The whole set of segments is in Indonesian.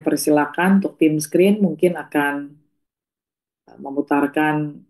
persilakan untuk tim screen mungkin akan memutarkan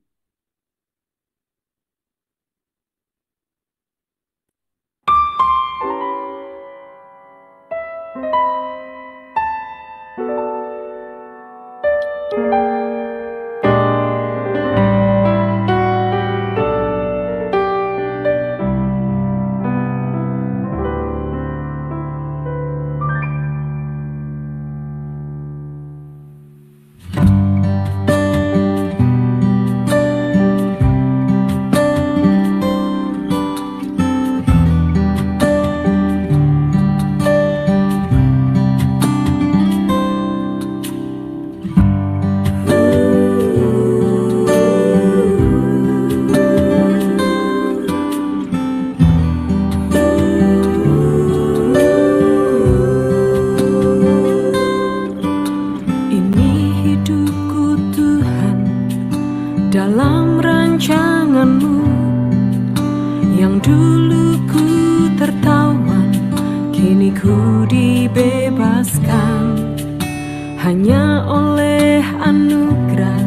ini hidupku Tuhan dalam rancanganmu yang dulu ku tertawan, kini ku dibebaskan hanya oleh anugerah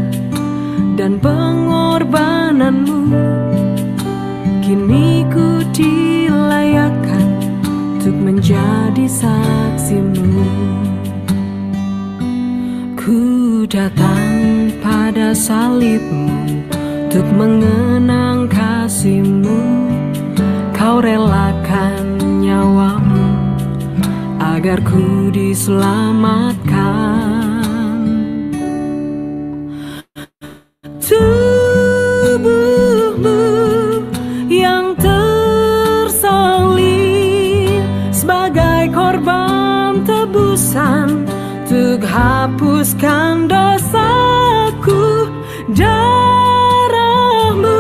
dan pengorbananmu. Kini ku dilayakkan untuk menjadi saksimu. Ku datang pada salibmu untuk mengenang kasihmu. Kau relakan nyawamu agar ku diselamatkan. Tubuhmu yang tersalib sebagai korban tebusan untuk hapuskan dosaku. Darahmu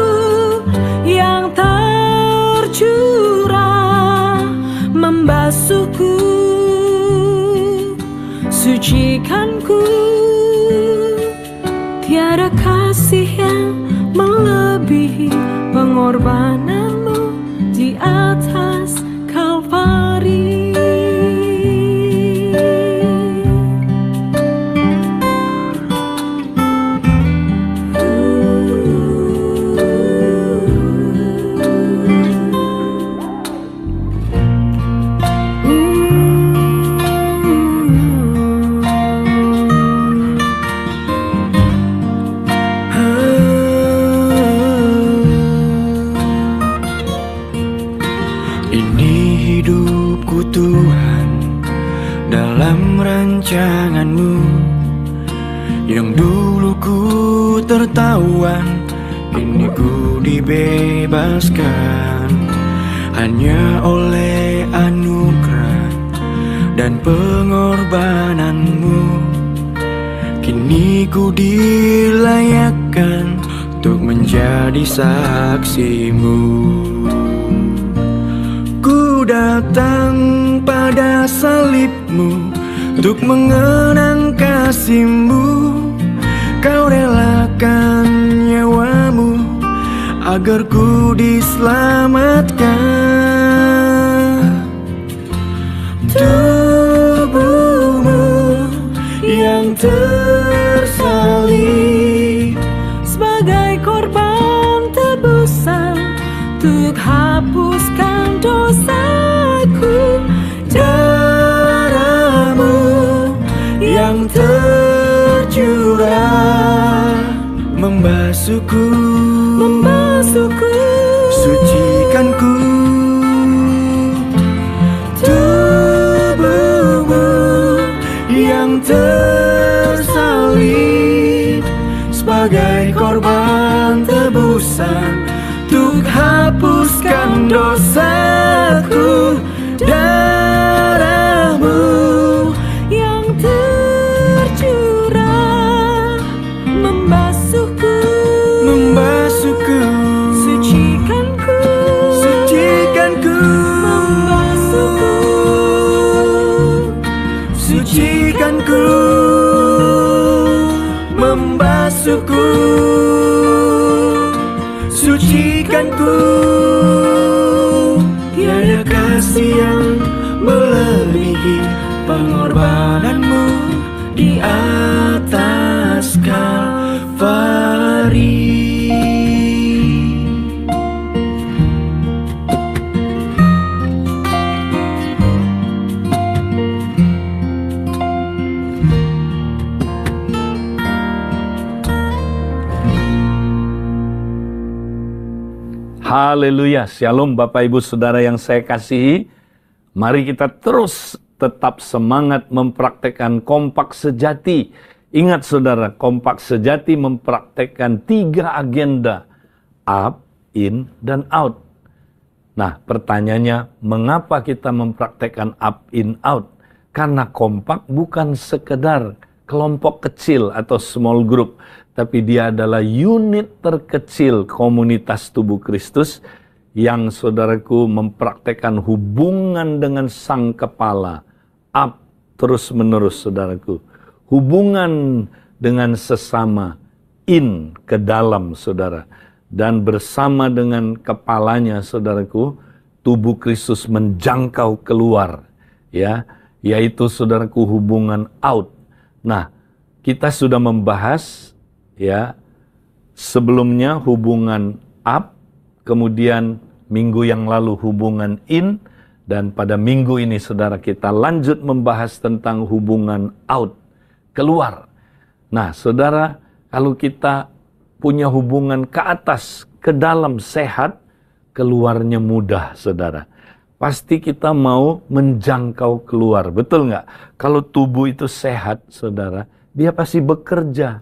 yang tercurah membasuhku, sucikanku. Tiada kasih yang melebihi pengorbananmu di atas Kalvari. Ini hidupku Tuhan dalam rancanganmu yang dulu ku tertawan, kini ku dibebaskan hanya oleh anugerah dan pengorbananmu. Kini ku dilayakkan untuk menjadi saksimu. Ku datang pada salibmu untuk mengenang kasihmu. Kau relakan nyawamu agar ku diselamatkan. Tubuhmu yang tersalib sebagai korban tebusan untuk hapuskan dosaku. Darahmu yang tercurah membasuhku, sucikanku. Tubuhmu yang tersalib sebagai korban tebusan untuk hapuskan dosaku. Darahmu Yang tercurah membasuhku, sucikanku, membasuhku, sucikanku, membasuhku, sucikanku. Tiada kasih yang melebihi pengorbananmu Haleluya. Shalom Bapak Ibu Saudara yang saya kasihi. Mari kita terus tetap semangat mempraktekkan kompak sejati. Ingat saudara, kompak sejati mempraktekkan 3 agenda. Up, in, dan out. Nah, pertanyaannya, mengapa kita mempraktekkan up, in, out? Karena kompak bukan sekedar kelompok kecil atau small group, tapi dia adalah unit terkecil komunitas tubuh Kristus yang saudaraku mempraktekkan hubungan dengan Sang Kepala, up terus menerus saudaraku. Hubungan dengan sesama, in ke dalam saudara. Dan bersama dengan kepalanya saudaraku, tubuh Kristus menjangkau keluar. Ya, yaitu saudaraku hubungan out. Nah, kita sudah membahas ya sebelumnya hubungan up, kemudian minggu yang lalu hubungan in, dan pada minggu ini saudara kita lanjut membahas tentang hubungan out, keluar. Nah saudara, kalau kita punya hubungan ke atas, ke dalam sehat, keluarnya mudah saudara. Pasti kita mau menjangkau keluar, betul nggak? Kalau tubuh itu sehat saudara, dia pasti bekerja.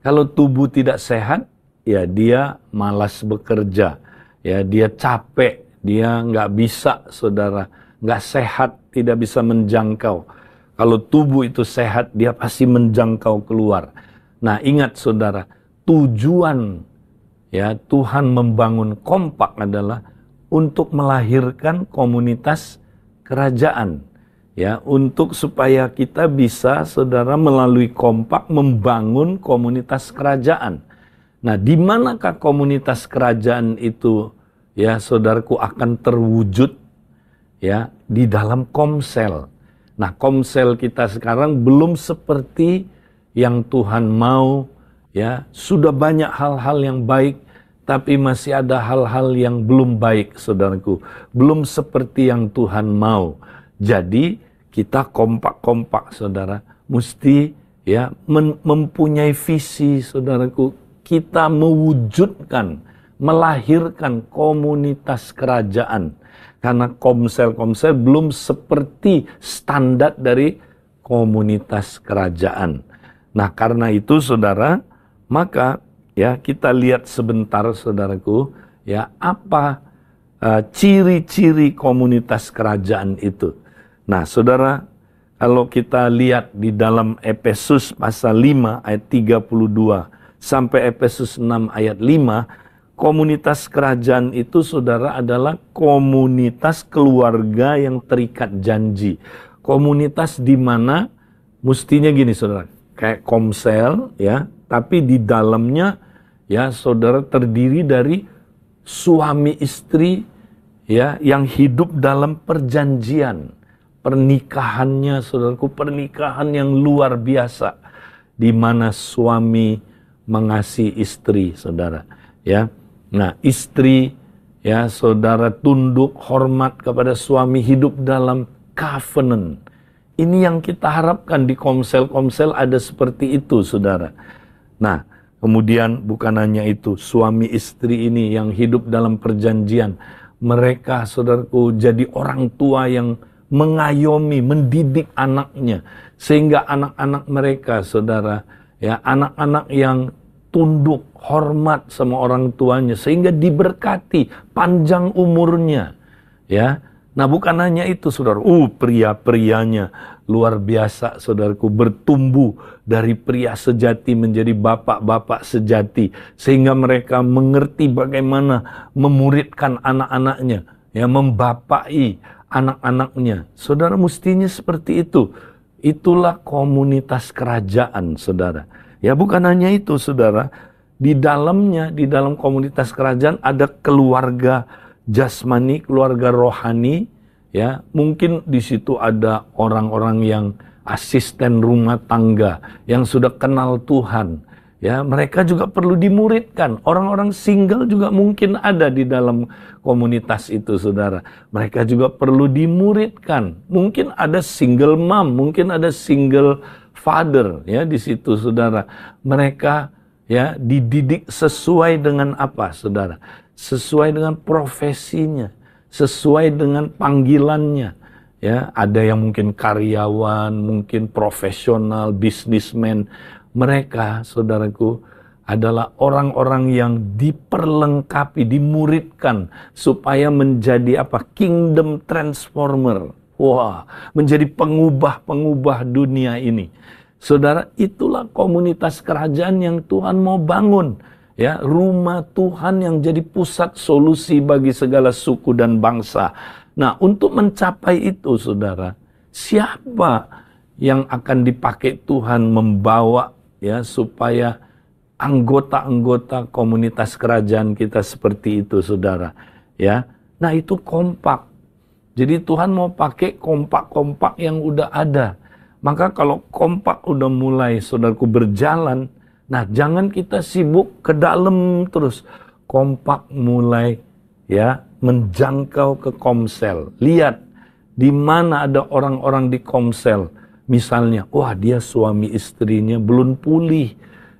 Kalau tubuh tidak sehat, ya dia malas bekerja. Ya dia capek, dia nggak bisa saudara, nggak sehat, tidak bisa menjangkau. Kalau tubuh itu sehat, dia pasti menjangkau keluar. Nah ingat saudara, tujuan ya Tuhan membangun kompak adalah untuk melahirkan komunitas kerajaan. Ya, untuk supaya kita bisa saudara melalui kompak membangun komunitas kerajaan. Nah, di manakah komunitas kerajaan itu ya saudaraku akan terwujud? Ya, di dalam komsel. Nah, komsel kita sekarang belum seperti yang Tuhan mau, ya. Sudah banyak hal-hal yang baik, tapi masih ada hal-hal yang belum baik, saudaraku. Belum seperti yang Tuhan mau. Jadi, kita kompak-kompak, saudara. Mesti ya mempunyai visi, saudaraku. Kita mewujudkan, melahirkan komunitas kerajaan. Karena komsel-komsel belum seperti standar dari komunitas kerajaan. Nah, karena itu saudara, maka ya kita lihat sebentar saudaraku, ya apa ciri-ciri komunitas kerajaan itu. Nah, saudara, kalau kita lihat di dalam Efesus pasal 5 ayat 32 sampai Efesus 6 ayat 5, komunitas kerajaan itu saudara adalah komunitas keluarga yang terikat janji. Komunitas di mana mestinya gini saudara, kayak komsel ya, tapi di dalamnya ya saudara terdiri dari suami istri ya yang hidup dalam perjanjian. Pernikahannya saudaraku, pernikahan yang luar biasa di mana suami mengasihi istri saudara ya. Nah, istri ya saudara tunduk hormat kepada suami, hidup dalam covenant. Ini yang kita harapkan di komsel-komsel ada seperti itu saudara. Nah, kemudian bukan hanya itu, suami istri ini yang hidup dalam perjanjian, mereka saudaraku jadi orang tua yang mengayomi, mendidik anaknya, sehingga anak-anak mereka saudara ya, anak-anak yang tunduk hormat sama orang tuanya sehingga diberkati panjang umurnya ya. Nah, bukan hanya itu saudara, pria-prianya luar biasa saudaraku, bertumbuh dari pria sejati menjadi bapak-bapak sejati sehingga mereka mengerti bagaimana memuridkan anak-anaknya ya, membapai anak-anaknya. Saudara, mestinya seperti itu. Itulah komunitas kerajaan, saudara. Ya, bukan hanya itu, saudara. Di dalamnya, di dalam komunitas kerajaan ada keluarga jasmani, keluarga rohani. Ya, mungkin di situ ada orang-orang yang asisten rumah tangga, yang sudah kenal Tuhan. Ya, mereka juga perlu dimuridkan. Orang-orang single juga mungkin ada di dalam komunitas itu, saudara. Mereka juga perlu dimuridkan. Mungkin ada single mom, mungkin ada single father, ya di situ, saudara. Mereka ya dididik sesuai dengan apa, saudara? Sesuai dengan profesinya, sesuai dengan panggilannya. Ya, ada yang mungkin karyawan, mungkin profesional, bisnismen. Mereka, saudaraku, adalah orang-orang yang diperlengkapi, dimuridkan supaya menjadi apa? Kingdom transformer. Wah, menjadi pengubah-pengubah dunia ini. Saudara, itulah komunitas kerajaan yang Tuhan mau bangun. Ya, rumah Tuhan yang jadi pusat solusi bagi segala suku dan bangsa. Nah, untuk mencapai itu, saudara, siapa yang akan dipakai Tuhan membawa ya supaya anggota-anggota komunitas kerajaan kita seperti itu, saudara? Ya, nah itu kompak. Jadi Tuhan mau pakai kompak-kompak yang udah ada. Maka kalau kompak udah mulai, saudaraku, berjalan, nah jangan kita sibuk ke dalam terus. Kompak mulai ya menjangkau ke Komsel. Lihat di mana ada orang-orang di Komsel. Misalnya, wah dia suami istrinya belum pulih.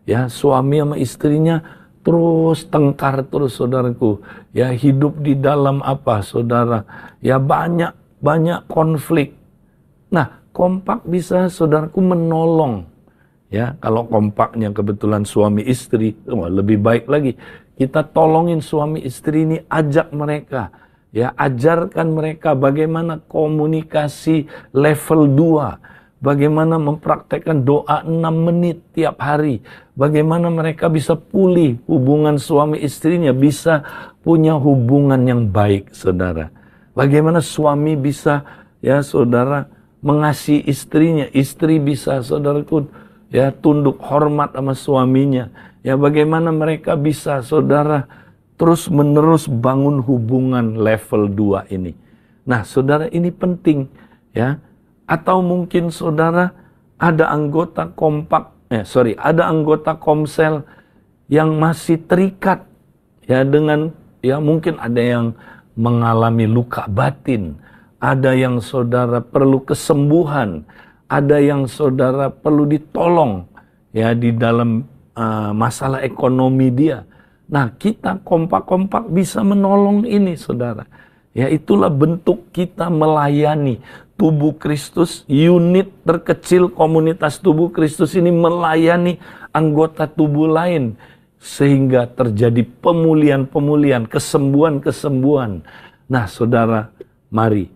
Ya, suami sama istrinya terus tengkar terus, saudaraku. Ya, hidup di dalam apa, saudara? Ya, banyak konflik. Nah, kompak bisa, saudaraku, menolong. Ya, kalau kompaknya kebetulan suami istri, lebih baik lagi. Kita tolongin suami istri ini, ajak mereka. Ya, ajarkan mereka bagaimana komunikasi level 2. Bagaimana mempraktekkan doa 6 menit tiap hari. Bagaimana mereka bisa pulih hubungan suami istrinya, bisa punya hubungan yang baik, saudara. Bagaimana suami bisa, ya saudara, mengasihi istrinya. Istri bisa, saudaraku, ya tunduk hormat sama suaminya. Ya bagaimana mereka bisa, saudara, terus menerus bangun hubungan level 2 ini. Nah, saudara, ini penting, ya. Atau mungkin saudara ada anggota ada anggota Komsel yang masih terikat ya dengan, ya mungkin ada yang mengalami luka batin, ada yang saudara perlu kesembuhan, ada yang saudara perlu ditolong ya di dalam masalah ekonomi dia. Nah, kita kompak-kompak bisa menolong ini, saudara. Ya, itulah bentuk kita melayani tubuh Kristus, unit terkecil komunitas tubuh Kristus ini melayani anggota tubuh lain. Sehingga terjadi pemulihan-pemulihan, kesembuhan-kesembuhan. Nah, saudara, mari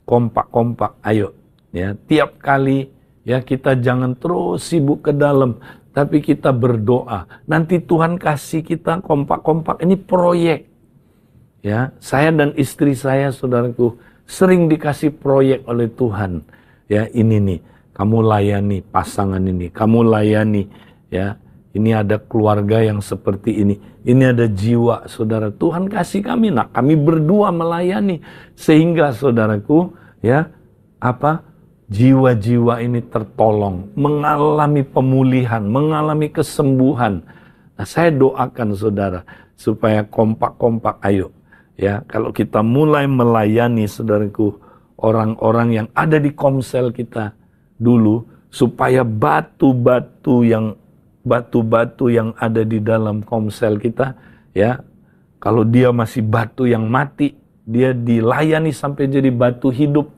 kompak-kompak, ayo. Ya, tiap kali ya kita jangan terus sibuk ke dalam, tapi kita berdoa. Nanti Tuhan kasih kita kompak-kompak, ini proyek. Ya, saya dan istri saya, saudaraku, sering dikasih proyek oleh Tuhan. Ya, ini nih, kamu layani pasangan ini, kamu layani, ya, ini ada keluarga yang seperti ini ada jiwa, saudara. Tuhan kasih kami, nah kami berdua melayani, sehingga saudaraku, ya, jiwa-jiwa ini tertolong, mengalami pemulihan, mengalami kesembuhan. Nah, saya doakan saudara, supaya kompak-kompak, ayo. Ya, kalau kita mulai melayani, saudaraku, orang-orang yang ada di Komsel kita dulu, supaya batu-batu yang ada di dalam Komsel kita, ya, kalau dia masih batu yang mati, dia dilayani sampai jadi batu hidup,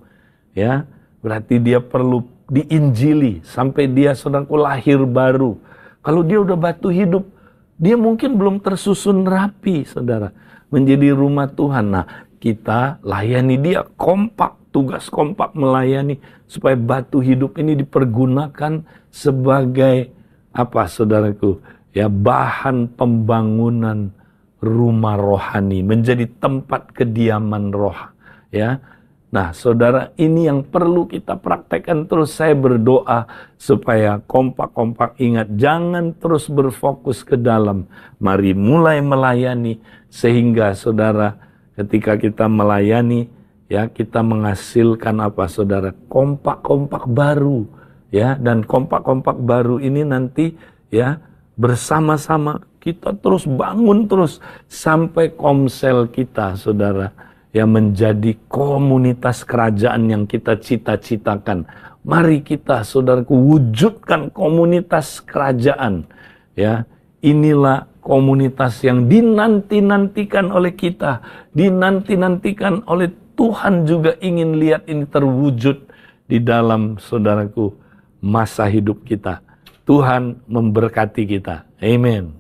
ya, berarti dia perlu diinjili sampai dia, saudaraku, lahir baru. Kalau dia udah batu hidup, dia mungkin belum tersusun rapi, saudara, menjadi rumah Tuhan. Nah, kita layani dia, kompak, tugas kompak melayani, supaya batu hidup ini dipergunakan sebagai apa, saudaraku, ya, bahan pembangunan rumah rohani, menjadi tempat kediaman roh, ya. Nah, saudara, ini yang perlu kita praktekkan terus. Saya berdoa supaya kompak-kompak ingat, jangan terus berfokus ke dalam. Mari mulai melayani, sehingga saudara, ketika kita melayani, ya, kita menghasilkan apa, saudara? Kompak-kompak baru, ya. Dan kompak-kompak baru ini nanti, ya, bersama-sama kita terus bangun terus sampai Komsel kita, saudara, yang menjadi komunitas kerajaan yang kita cita-citakan. Mari kita, saudaraku, wujudkan komunitas kerajaan, ya, inilah komunitas yang dinanti-nantikan oleh kita, dinanti-nantikan oleh Tuhan juga ingin lihat ini terwujud di dalam saudaraku masa hidup kita. Tuhan memberkati kita. Amin.